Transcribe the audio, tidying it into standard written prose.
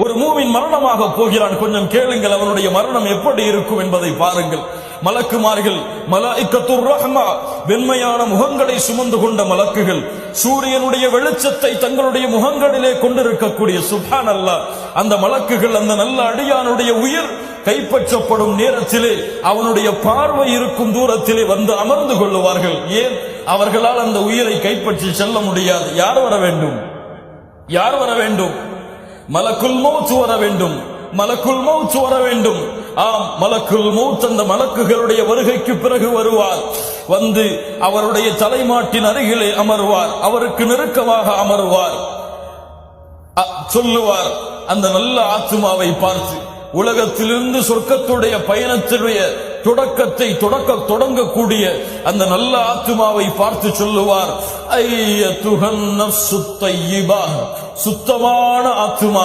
ஒரு மூமின் மரணமாக போகிறான், கொஞ்சம் கேளுங்கள் அவனுடைய மரணம் எப்படி இருக்கும் என்பதை பாருங்கள். மலக்குமார்கள், மலாயிக்கத்துர் ரஹ்மா, வெண்மையான முகங்களை சுமந்து கொண்ட மலக்குகள், சூரியனுடைய வெளிச்சத்தை தங்களுடைய முகங்களிலே கொண்டிருக்கக்கூடிய சுப்ஹானல்லாஹ், அந்த மலக்குகள் அந்த நல்ல அடியானுடைய உயிர் கைப்பற்றப்படும் நேரத்திலே அவனுடைய பார்வை இருக்கும் தூரத்திலே வந்து அமர்ந்து கொள்ளுவார்கள். ஏன்? அவர்களால் அந்த உயிரை கைப்பற்றி செல்ல முடியாது. யார் வர வேண்டும்? யார் வர வேண்டும்? மலக்குல் மௌத் வர வேண்டும். மலக்குல் மௌத் வர வேண்டும். ஆம், மலக்குல் மௌத் அந்த மலக்குகளுடைய வருகைக்கு பிறகு வருவார். வந்து அவருடைய தலைமாட்டின் அருகிலே அமர்வார். அவருக்கு நெருக்கமாக அமர்வார். சொல்லுவார் அந்த நல்ல ஆத்மாவை பார்த்து, உலகத்திலிருந்து சொர்க்கத்துடைய பயணத்துடைய தொடக்கத்தை தொடங்கக்கூடிய அந்த நல்ல ஆத்மாவை பார்த்து சொல்லுவார், ஐயத்துஹன் நஃப்ஸுத் தய்யிபா, சுத்தமான ஆத்மா.